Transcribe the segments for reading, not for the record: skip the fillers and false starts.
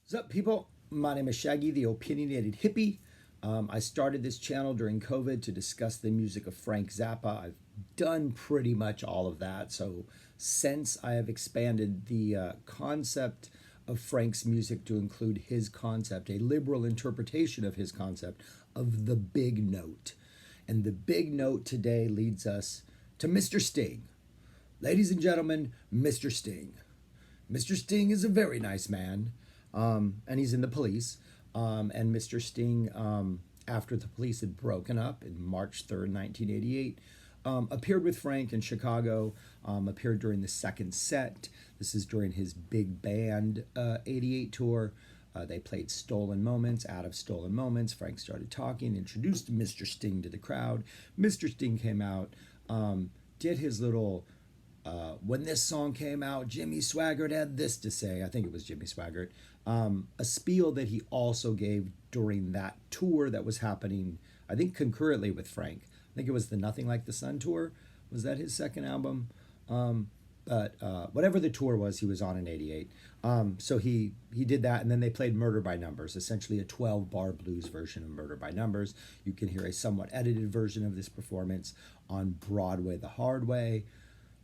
What's up, people? My name is Shaggy, the opinionated hippie. I started this channel during COVID to discuss the music of Frank Zappa. I've done pretty much all of that. So, since I have expanded the concept of Frank's music to include his concept, a liberal interpretation of his concept of the big note. And the big note today leads us to Mr. Sting. Ladies and gentlemen, Mr. Sting. Mr. Sting is a very nice man, and he's in the police. And Mr. Sting, after the police had broken up in March 3rd, 1988, appeared with Frank in Chicago, appeared during the second set. This is during his big band 88 tour. They played Stolen Moments. Out of Stolen Moments, Frank started talking, introduced Mr. Sting to the crowd. Mr. Sting came out, did his little when this song came out, Jimmy Swaggart had this to say. I think it was Jimmy Swaggart. A spiel that he also gave during that tour that was happening, I think, concurrently with Frank. I think it was the Nothing Like the Sun tour. Was that his second album? But whatever the tour was, he was on in '88. So he did that, and then they played Murder by Numbers, essentially a 12-bar blues version of Murder by Numbers. You can hear a somewhat edited version of this performance on Broadway the Hard Way.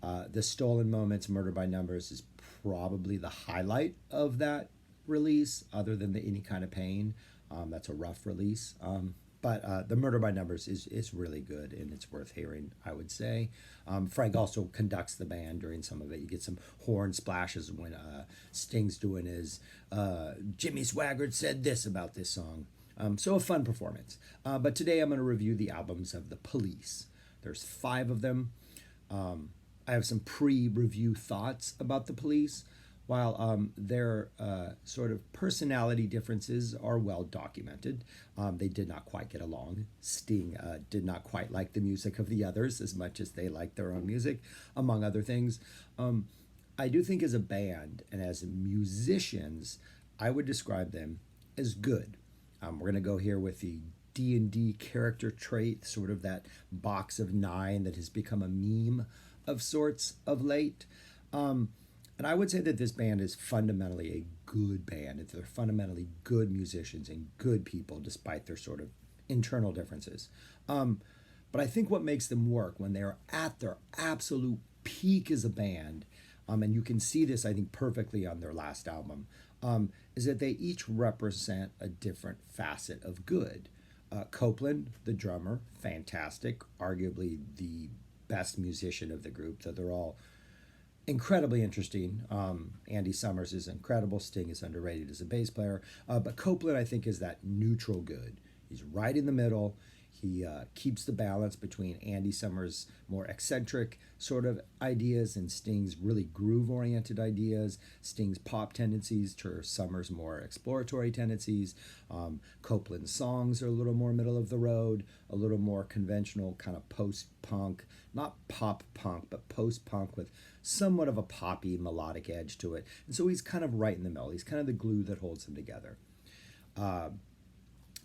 The Stolen Moments, Murder by Numbers, is probably the highlight of that release, other than the Any Kind of Pain. That's a rough release. But the Murder by Numbers is really good, and it's worth hearing, I would say. Frank also conducts the band during some of it. You get some horn splashes when Sting's doing his Jimmy Swaggart said this about this song. So a fun performance. But today I'm going to review the albums of The Police. There's 5 of them. I have some pre-review thoughts about The Police. While their sort of personality differences are well documented, they did not quite get along. Sting did not quite like the music of the others as much as they liked their own music, among other things. I do think as a band and as musicians, I would describe them as good. We're going to go here with the D&D character trait, sort of that box of 9 that has become a meme of sorts of late. And I would say that this band is fundamentally a good band. They're fundamentally good musicians and good people, despite their sort of internal differences. But I think what makes them work when they're at their absolute peak as a band, and you can see this, I think, perfectly on their last album, is that they each represent a different facet of good. Copeland, the drummer, fantastic, arguably the best musician of the group, though they're all incredibly interesting. Andy Summers is incredible. Sting is underrated as a bass player. But Copeland, I think, is that neutral good. He's right in the middle. He keeps the balance between Andy Summers' more eccentric sort of ideas and Sting's really groove-oriented ideas, Sting's pop tendencies to Summers' more exploratory tendencies. Copeland's songs are a little more middle of the road, a little more conventional kind of post-punk, not pop punk, but post-punk with somewhat of a poppy melodic edge to it. And so he's kind of right in the middle. He's kind of the glue that holds them together.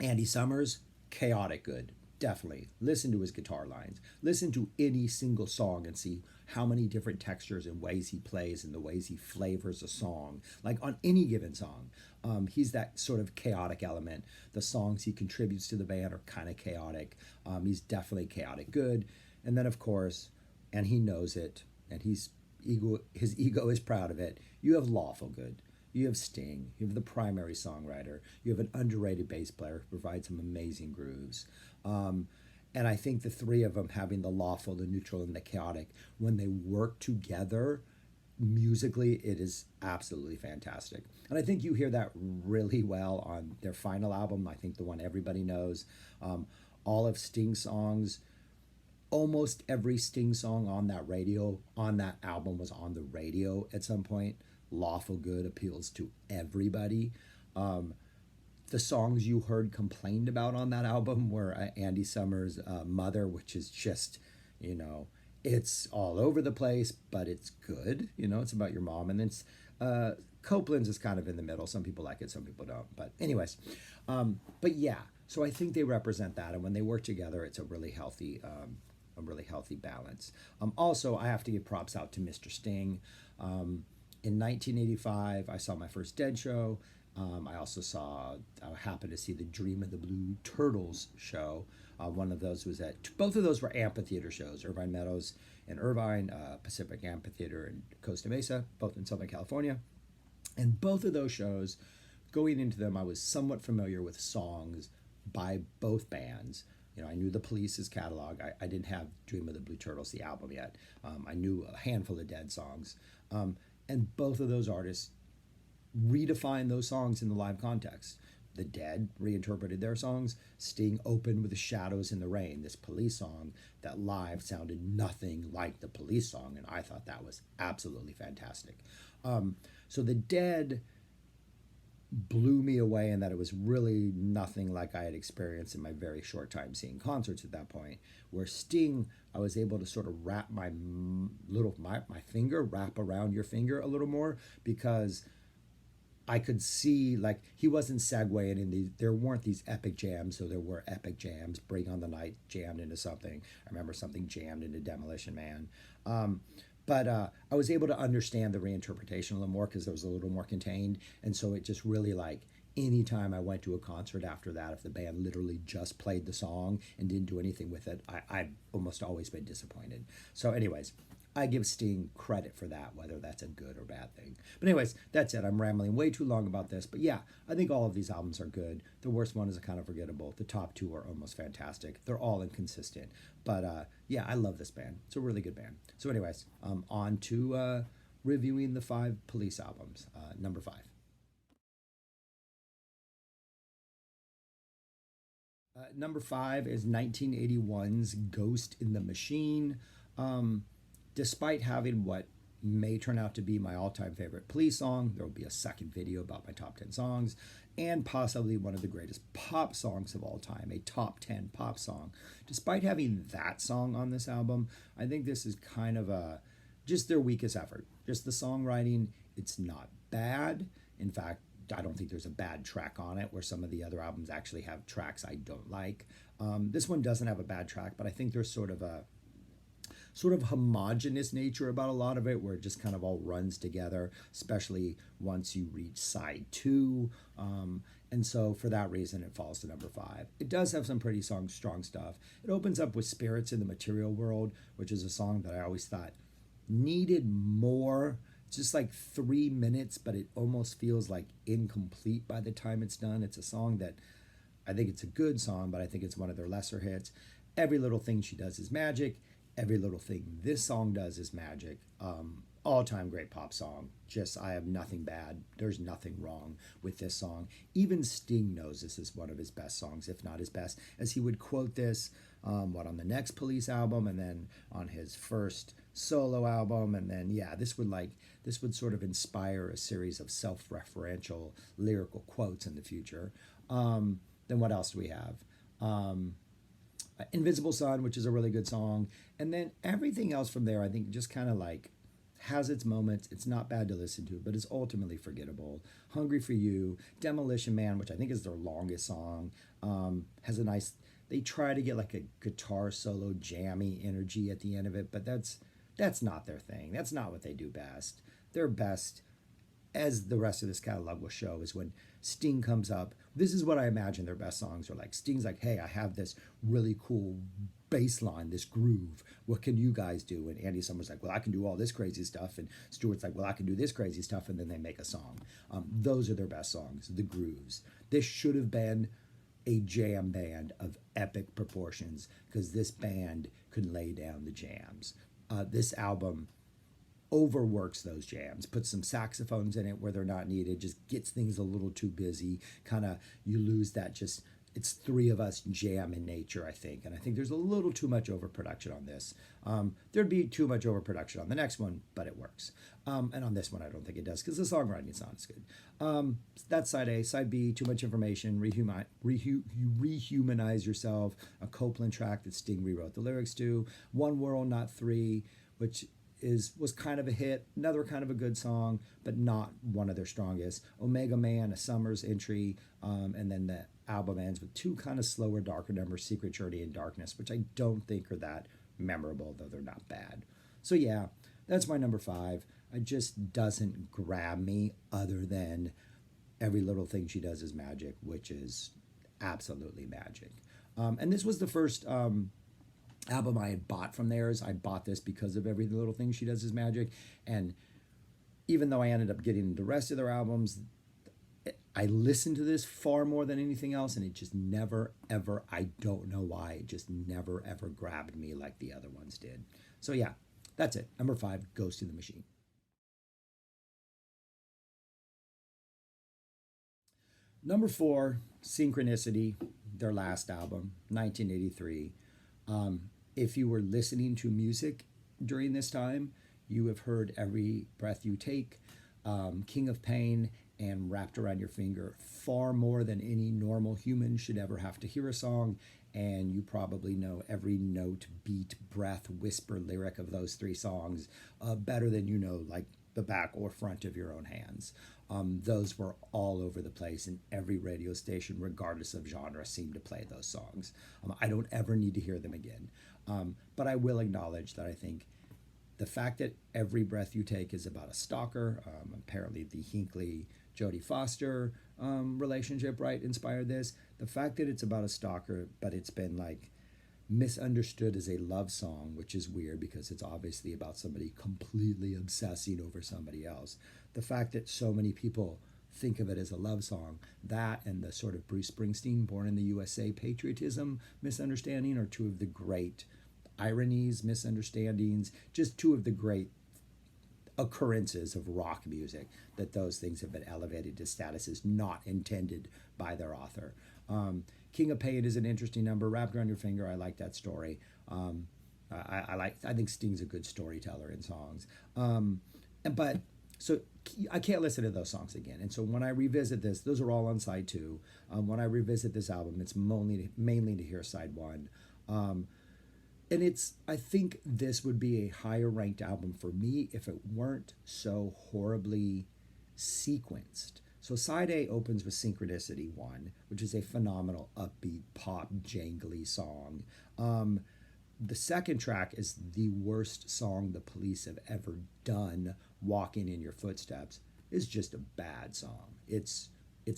Andy Summers, chaotic good. Definitely. Listen to his guitar lines. Listen to any single song and see how many different textures and ways he plays and the ways he flavors a song. Like on any given song, he's that sort of chaotic element. The songs he contributes to the band are kind of chaotic. He's definitely chaotic good. And then, of course, and he knows it, and his ego is proud of it, you have lawful good. You have Sting. You have the primary songwriter. You have an underrated bass player who provides some amazing grooves. And I think the 3 of them, having the lawful, the neutral, and the chaotic, when they work together musically, it is absolutely fantastic. And I think you hear that really well on their final album. I think the one everybody knows. All of Sting's songs, almost every Sting song on that album was on the radio at some point. Lawful Good appeals to everybody. The songs you heard complained about on that album were Andy Summers' Mother, which is just, it's all over the place, but it's good. It's about your mom. And then Copeland's is kind of in the middle. Some people like it, some people don't. But anyways, but yeah, so I think they represent that. And when they work together, it's a really healthy balance. Also, I have to give props out to Mr. Sting. In 1985, I saw my first Dead show. I also I happened to see the Dream of the Blue Turtles show. One of those was both of those were amphitheater shows, Irvine Meadows in Irvine, Pacific Amphitheater in Costa Mesa, both in Southern California. And both of those shows, going into them, I was somewhat familiar with songs by both bands. You know, I knew the Police's catalog. I didn't have Dream of the Blue Turtles, the album, yet. I knew a handful of Dead songs. And both of those artists redefined those songs in the live context. The Dead reinterpreted their songs. Sting opened with The Shadows in the Rain, this Police song that live sounded nothing like the Police song, and I thought that was absolutely fantastic. So The Dead blew me away in that it was really nothing like I had experienced in my very short time seeing concerts at that point. Where Sting, I was able to sort of wrap my finger, wrap around your finger a little more, because I could see, like, he wasn't segueing in these. There weren't these epic jams, so there were epic jams. Bring on the Night jammed into something. I remember something jammed into Demolition Man. But I was able to understand the reinterpretation a little more because it was a little more contained, and so it just really, like, anytime I went to a concert after that, if the band literally just played the song and didn't do anything with it, I'd almost always been disappointed. So, anyways, I give Sting credit for that, whether that's a good or bad thing. But anyways, that's it. I'm rambling way too long about this. But yeah, I think all of these albums are good. The worst one is kind of forgettable. The top two are almost fantastic. They're all inconsistent. But yeah, I love this band. It's a really good band. So anyways, on to reviewing the 5 Police albums. Number 5. Number 5 is 1981's Ghost in the Machine. Um, Despite having what may turn out to be my all-time favorite Police song, there will be a second video about my top 10 songs, and possibly one of the greatest pop songs of all time, a top 10 pop song. Despite having that song on this album, I think this is kind of just their weakest effort. Just the songwriting, it's not bad. In fact, I don't think there's a bad track on it, where some of the other albums actually have tracks I don't like. This one doesn't have a bad track, but I think there's sort of homogenous nature about a lot of it, where it just kind of all runs together, especially once you reach side 2. And so for that reason, it falls to number 5. It does have some pretty strong stuff. It opens up with Spirits in the Material World, which is a song that I always thought needed more. It's just like 3 minutes, but it almost feels like incomplete by the time it's done. It's a song that I think it's a good song, but I think it's one of their lesser hits. Every Little Thing She Does Is Magic. Every Little Thing this song does is magic. All-time great pop song. Just, I have nothing bad. There's nothing wrong with this song. Even Sting knows this is one of his best songs, if not his best, as he would quote this, on the next Police album, and then on his first solo album, and then, yeah, this would sort of inspire a series of self-referential lyrical quotes in the future. Then what else do we have? Invisible Sun, which is a really good song. And then everything else from there, I think, just kind of like has its moments. It's not bad to listen to, but it's ultimately forgettable. Hungry for You, Demolition Man, which I think is their longest song, has a nice, they try to get like a guitar solo jammy energy at the end of it, but that's not their thing. That's not what they do best. Their best, as the rest of this catalog will show, is when Sting comes up. This is what I imagine their best songs are like. Sting's like, hey, I have this really cool bass line, this groove. What can you guys do? And Andy Summers like, well, I can do all this crazy stuff. And Stewart's like, well, I can do this crazy stuff. And then they make a song. Those are their best songs, the grooves. This should have been a jam band of epic proportions, because this band could lay down the jams. This album overworks those jams, puts some saxophones in it where they're not needed, just gets things a little too busy. Kind of, you lose that just, it's 3 of us jam in nature, I think. And I think there's a little too much overproduction on this. There'd be too much overproduction on the next one, but it works. And on this one, I don't think it does, because the songwriting's not as good. That's side A. Side B, too much information, rehumanize yourself, a Copeland track that Sting rewrote the lyrics to, One World, Not Three, which was kind of a hit, another kind of a good song, but not one of their strongest. Omega Man, a Summers entry, and then the album ends with 2 kind of slower, darker numbers, Secret Journey and Darkness, which I don't think are that memorable, though they're not bad. So yeah, that's my number 5. It just doesn't grab me, other than Every Little Thing She Does Is Magic, which is absolutely magic. And this was the first album I had bought from theirs. I bought this because of Every Little Thing She Does Is Magic. And even though I ended up getting the rest of their albums, I listened to this far more than anything else, and it just never, ever, I don't know why, it just never, ever grabbed me like the other ones did. So yeah, that's it. Number 5, Ghost in the Machine. Number 4, Synchronicity, their last album, 1983. If you were listening to music during this time, you have heard Every Breath You Take, King of Pain, and Wrapped Around Your Finger far more than any normal human should ever have to hear a song. And you probably know every note, beat, breath, whisper, lyric of those 3 songs better than you know, like the back or front of your own hands. Those were all over the place, and every radio station, regardless of genre, seemed to play those songs. I don't ever need to hear them again. But I will acknowledge that I think the fact that Every Breath You Take is about a stalker, apparently the Hinckley Jodie Foster relationship, right, inspired this. The fact that it's about a stalker, but it's been like misunderstood as a love song, which is weird because it's obviously about somebody completely obsessing over somebody else. The fact that so many people think of it as a love song, that and the sort of Bruce Springsteen Born in the USA patriotism misunderstanding are 2 of the great ironies, misunderstandings, just 2 of the great occurrences of rock music, that those things have been elevated to statuses not intended by their author. King of Pain is an interesting number. Wrapped Around Your Finger, I like that story. I think Sting's a good storyteller in songs. But so I can't listen to those songs again. And so when I revisit this, those are all on side 2. When I revisit this album, it's mainly to hear side 1. And I think this would be a higher ranked album for me if it weren't so horribly sequenced. So side A opens with Synchronicity 1, which is a phenomenal upbeat pop jangly song. The second track is the worst song the Police have ever done, Walking in Your Footsteps. Is just a bad song. It's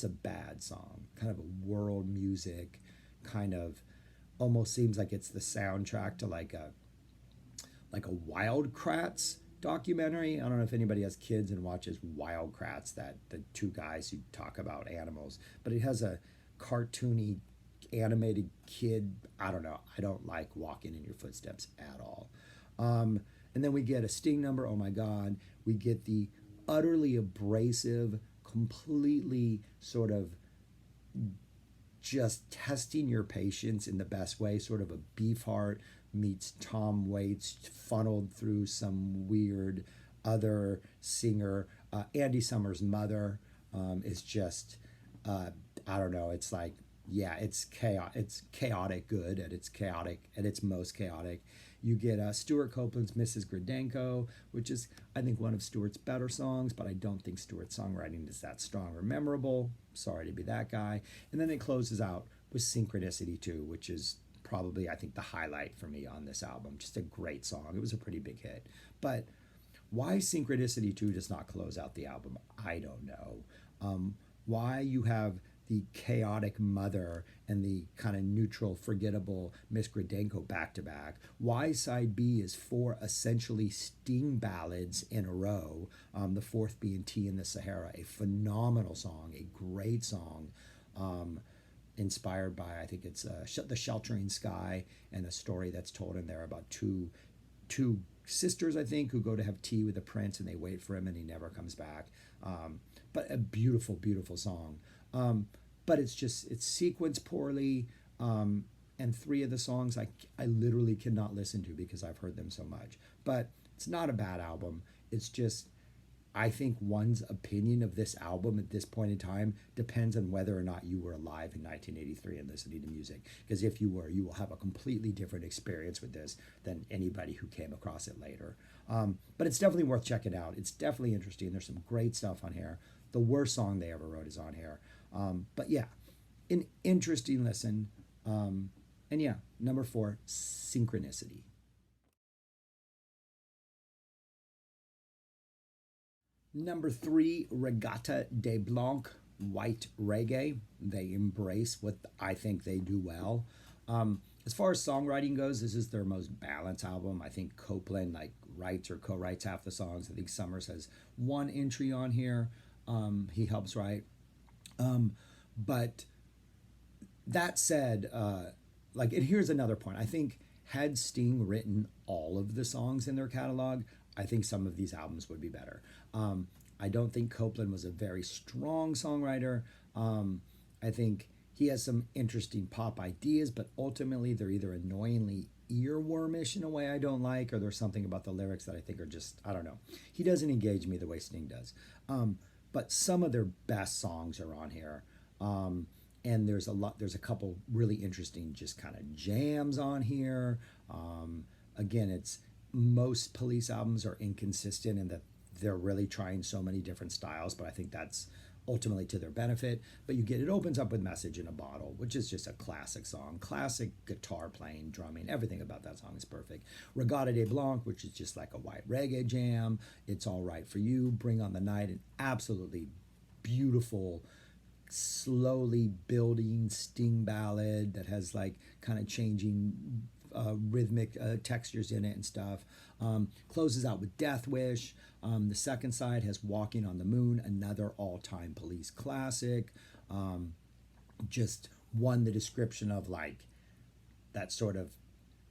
a bad song. Kind of a world music, kind of almost seems like it's the soundtrack to like a Wild Kratts documentary. I don't know if anybody has kids and watches Wild Kratts, that the 2 guys who talk about animals, but it has a cartoony animated kid. I don't know. I don't like Walking in Your Footsteps at all. And then we get a Sting number. Oh my God. We get the utterly abrasive, completely sort of just testing your patience in the best way, sort of a Beefheart meets Tom Waits funneled through some weird other singer. Andy Summers' mother is just, I don't know, it's like, yeah, it's chaotic good at its most chaotic. You get Stuart Copeland's Mrs. Gradenko, which is, I think, one of Stuart's better songs, but I don't think Stuart's songwriting is that strong or memorable. Sorry to be that guy. And then it closes out with Synchronicity 2, which is probably, I think, the highlight for me on this album. Just a great song. It was a pretty big hit. But why Synchronicity 2 does not close out the album, I don't know. Why you have the chaotic mother and the kind of neutral, forgettable Miss Gradenko back to back. Why side B is 4 essentially Sting ballads in a row, the 4th being Tea in the Sahara, a phenomenal song, a great song, inspired by, I think it's The Sheltering Sky, and a story that's told in there about two sisters, I think, who go to have tea with the prince and they wait for him and he never comes back. But a beautiful, beautiful song. But it's sequenced poorly. And 3 of the songs I literally cannot listen to because I've heard them so much. But it's not a bad album. It's just, I think one's opinion of this album at this point in time depends on whether or not you were alive in 1983 and listening to music. Because if you were, you will have a completely different experience with this than anybody who came across it later. But it's definitely worth checking out. It's definitely interesting. There's some great stuff on here. The worst song they ever wrote is on here. But yeah, an interesting listen. And yeah, number 4, Synchronicity. Number 3, Regatta de Blanc. white reggae. They embrace what I think they do well. As far as songwriting goes, this is their most balanced album. I think Copeland like writes or co-writes half the songs. I think Summers has one entry on here. He helps write. But that said, and here's another point. I think had Sting written all of the songs in their catalog, I think some of these albums would be better. I don't think Copeland was a very strong songwriter. I think he has some interesting pop ideas, but ultimately they're either annoyingly earwormish in a way I don't like, or there's something about the lyrics that I think are just, I don't know. He doesn't engage me the way Sting does. But some of their best songs are on here. And there's a couple really interesting just kind of jams on here. Again, it's most Police albums are inconsistent in that they're really trying so many different styles, but I think that's ultimately to their benefit. But it opens up with Message in a Bottle, which is just a classic song, classic guitar playing, drumming, everything about that song is perfect. Regatta de Blanc, which is just like a white reggae jam. It's All Right for You, Bring on the Night, an absolutely beautiful, slowly building Sting ballad that has like kind of changing rhythmic textures in it and stuff. Closes out with Death Wish. The second side has Walking on the Moon, another all-time Police classic. Just won the description of like that sort of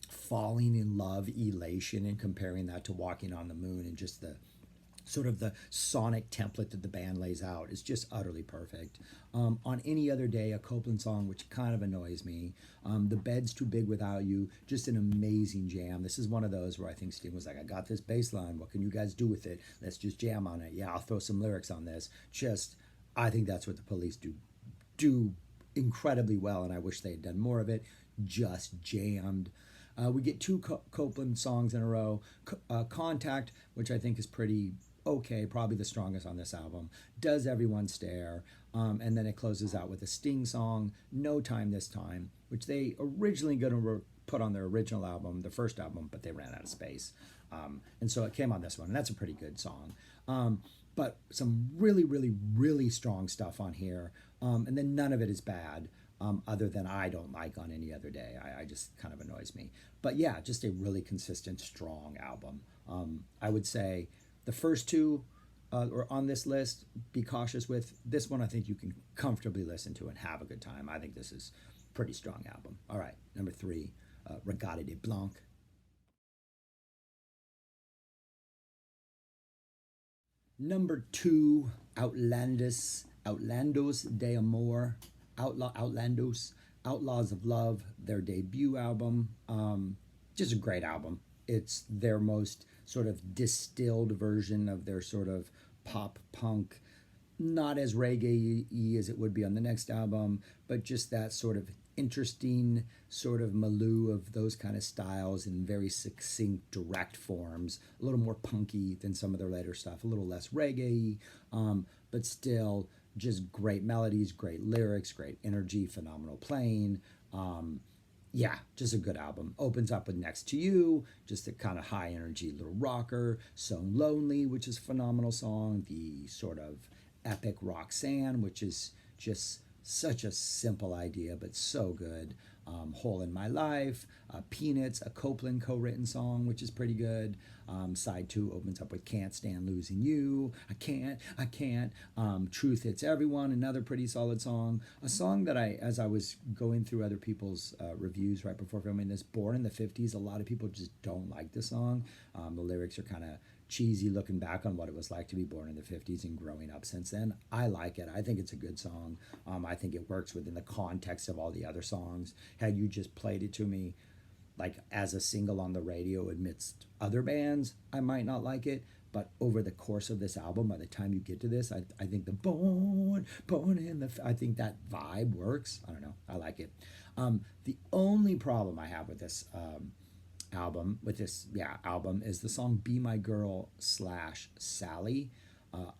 falling in love elation and comparing that to Walking on the Moon, and just the sort of the sonic template that the band lays out is just utterly perfect. On Any Other Day, a Copeland song, which kind of annoys me. The Bed's Too Big Without You, just an amazing jam. This is one of those where I think Sting was like, I got this bass line, what can you guys do with it? Let's just jam on it. Yeah, I'll throw some lyrics on this. I think that's what the Police do incredibly well, and I wish they had done more of it. Just jammed. We get two Copeland songs in a row. Contact, which I think is pretty okay, probably the strongest on this album. Does Everyone Stare? And then it closes out with a Sting song, No Time This Time, which they originally going to put on their original album, the first album, but they ran out of space. And so it came on this one, and that's a pretty good song. But some really, really, really strong stuff on here. And then none of it is bad. Other than I don't like On Any Other Day. I just kind of annoys me. But yeah, just a really consistent, strong album. I would say the first two are on this list, be cautious with. This one I think you can comfortably listen to and have a good time. I think this is a pretty strong album. All right, number 3, Regatta de Blanc. Number 2, Outlandos de Amor, Outlandos, Outlaws of Love, their debut album. Just a great album. It's their most sort of distilled version of their sort of pop punk, not as reggae-y as it would be on the next album, but just that sort of interesting sort of milieu of those kind of styles in very succinct, direct forms, a little more punky than some of their later stuff, a little less reggae, but still just great melodies, great lyrics, great energy, phenomenal playing. Yeah, just a good album. Opens up with Next to You, just a kind of high energy little rocker. So Lonely, which is a phenomenal song. The sort of epic Roxanne, which is just such a simple idea, but so good. Hole in My Life, Peanuts, a Copeland co-written song, which is pretty good. Side 2 opens up with Can't Stand Losing You, I can't. Truth Hits Everyone, another pretty solid song. A song that as I was going through other people's reviews right before filming this, Born in the 50s, a lot of people just don't like the song. The lyrics are kind of cheesy looking back on what it was like to be born in the 50s and growing up since then. I like it. I think it's a good song. I think it works within the context of all the other songs. Had you just played it to me like as a single on the radio amidst other bands, I might not like it. But over the course of this album, by the time you get to this, I think the born in the, I think that vibe works. I don't know. I like it. The only problem I have with this album is the song Be My Girl / Sally.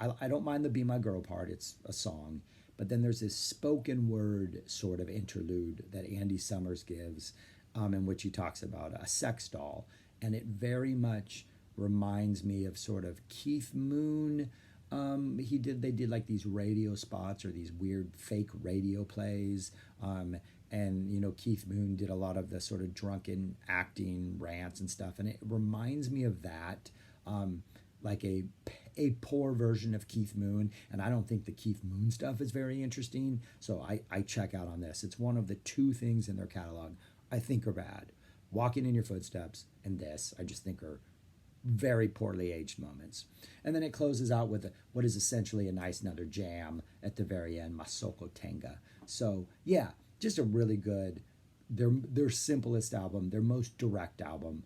I don't mind the Be My Girl part, it's a song, but then there's this spoken word sort of interlude that Andy Summers gives, in which he talks about a sex doll, and it very much reminds me of sort of Keith Moon, They did like these radio spots or these weird fake radio plays. And Keith Moon did a lot of the sort of drunken acting rants and stuff, and it reminds me of that. Like a poor version of Keith Moon, and I don't think the Keith Moon stuff is very interesting. So I check out on this. It's one of the two things in their catalog I think are bad: Walking in Your Footsteps and this. I just think are very poorly aged moments. And then it closes out with what is essentially a nice another jam at the very end, Masoko Tenga. So yeah, just a really good, their simplest album, their most direct album,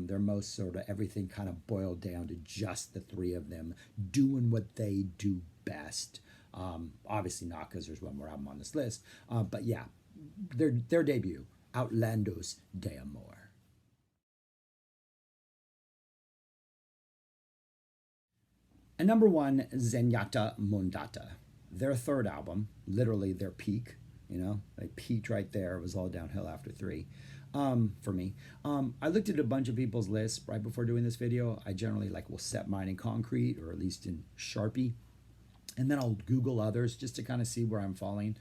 their most sort of everything kind of boiled down to just the three of them doing what they do best. Obviously not because there's one more album on this list, but yeah, their debut, Outlandos de Amor. And number one, Zenyatta Mondata. Their third album, literally their peak, they peaked right there. It was all downhill after three for me. I looked at a bunch of people's lists right before doing this video. I generally will set mine in concrete or at least in Sharpie. And then I'll Google others just to kind of see where I'm falling.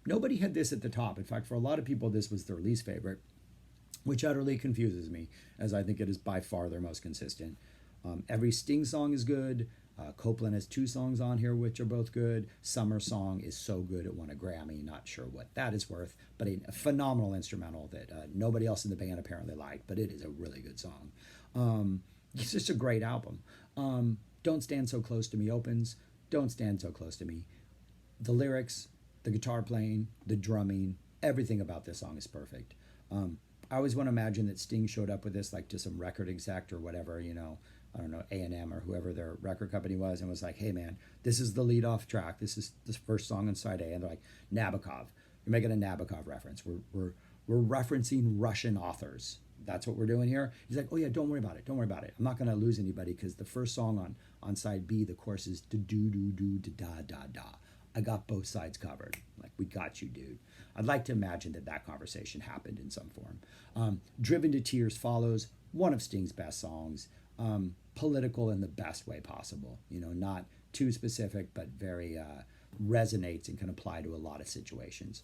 Nobody had this at the top. In fact, for a lot of people, this was their least favorite, which utterly confuses me, as I think it is by far their most consistent. Every Sting song is good. Copeland has two songs on here, which are both good. Summer Song is so good it won a Grammy. Not sure what that is worth, but a phenomenal instrumental that nobody else in the band apparently liked, but it is a really good song. It's just a great album. Don't Stand So Close to Me opens. Don't Stand So Close to Me. The lyrics, the guitar playing, the drumming, everything about this song is perfect. I always want to imagine that Sting showed up with this to some record exec or whatever, I don't know, A&M or whoever their record company was, and was like, hey man, this is the lead off track. This is the first song on side A. And they're like, Nabokov. You're making a Nabokov reference. We're referencing Russian authors. That's what we're doing here. He's like, oh yeah, don't worry about it. Don't worry about it. I'm not going to lose anybody because the first song on side B, the chorus is do do do da da da. I got both sides covered. We got you, dude. I'd like to imagine that conversation happened in some form. Driven to Tears follows, one of Sting's best songs. Political in the best way possible. Not too specific, but very resonates and can apply to a lot of situations.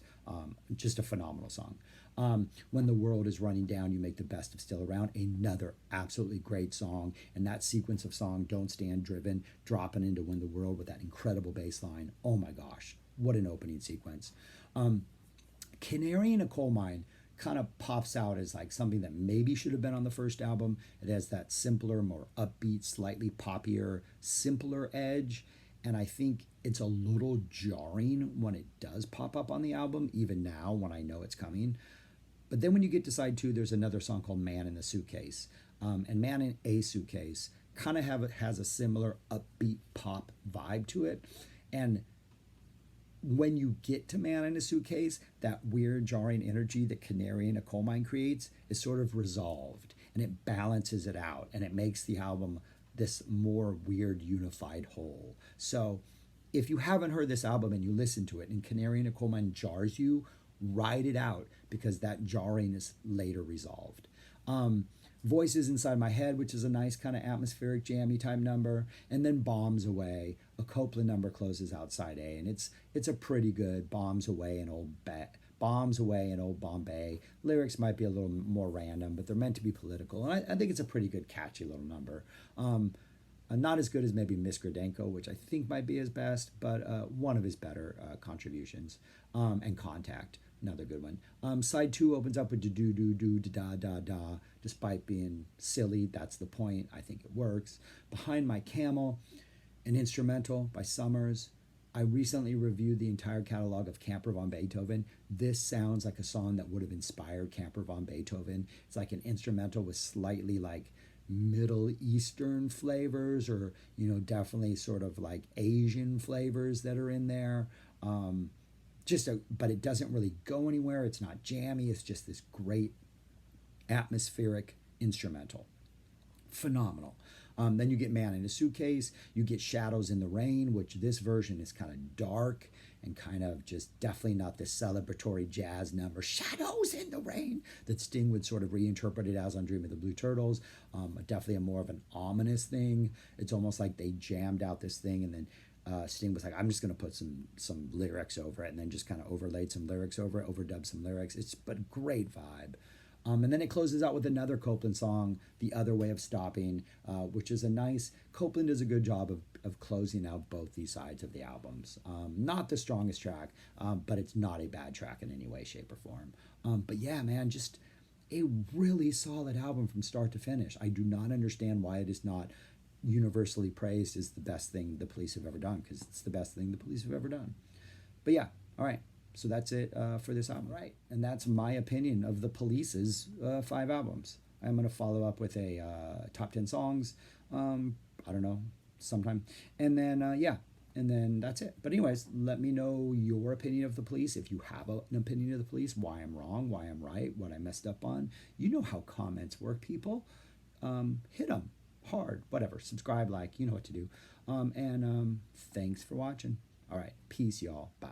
Just a phenomenal song. When the World is Running Down, You Make the Best of Still Around. Another absolutely great song. And that sequence of song, Don't Stand Driven, dropping into When the World with that incredible bass line. Oh my gosh, what an opening sequence. Canary in a Coal Mine kind of pops out as something that maybe should have been on the first album. It has that simpler, more upbeat, slightly poppier, simpler edge. And I think it's a little jarring when it does pop up on the album, even now when I know it's coming. But then when you get to side two, there's another song called Man in the Suitcase. And Man in a Suitcase kind of has a similar upbeat pop vibe to it. And when you get to Man in a Suitcase, that weird jarring energy that Canary in a Coal Mine creates is sort of resolved, and it balances it out, and it makes the album this more weird unified whole. So if you haven't heard this album and you listen to it and Canary in a Coal Mine jars you, ride it out because that jarring is later resolved. Voices Inside My Head, which is a nice kind of atmospheric jammy type number, and then Bombs Away, a Copeland number, closes out side A, and it's a pretty good Bombs Away and Bombs Away in Old Bombay. Lyrics might be a little more random, but they're meant to be political, and I think it's a pretty good catchy little number. Not as good as maybe Miss Gradenko, which I think might be his best, but one of his better contributions. And Contact, another good one. Side two opens up with do do do da da da. Despite being silly, that's the point. I think it works. Behind My Camel, an instrumental by Summers. I recently reviewed the entire catalog of Camper von Beethoven. This sounds like a song that would have inspired Camper von Beethoven. It's like an instrumental with slightly Middle Eastern flavors, or definitely sort of Asian flavors that are in there. But it doesn't really go anywhere. It's not jammy. It's just this great atmospheric instrumental. Phenomenal. Then you get Man in a Suitcase. You get Shadows in the Rain, which this version is kind of dark and kind of just definitely not this celebratory jazz number, Shadows in the Rain, that Sting would sort of reinterpret it as on Dream of the Blue Turtles. Definitely a more of an ominous thing. It's almost like they jammed out this thing and then Sting was like, I'm just going to put some lyrics over it, and then just kind of overlaid some lyrics over it, overdubbed some lyrics. It's but great vibe. And then it closes out with another Copeland song, The Other Way of Stopping, which is a nice, Copeland does a good job of closing out both these sides of the albums. Not the strongest track, but it's not a bad track in any way, shape, or form. But yeah, man, just a really solid album from start to finish. I do not understand why it is not universally praised as the best thing the Police have ever done, because it's the best thing the Police have ever done. But yeah, all right. So that's it for this album. Right. And that's my opinion of the Police's 5 albums. I'm going to follow up with a top 10 songs, I don't know, sometime. And then, yeah, and then that's it. But anyways, let me know your opinion of the Police. If you have an opinion of the Police, why I'm wrong, why I'm right, what I messed up on. You know how comments work, people. Hit them hard, whatever. Subscribe, like, you know what to do. And thanks for watching. All right. Peace, y'all. Bye.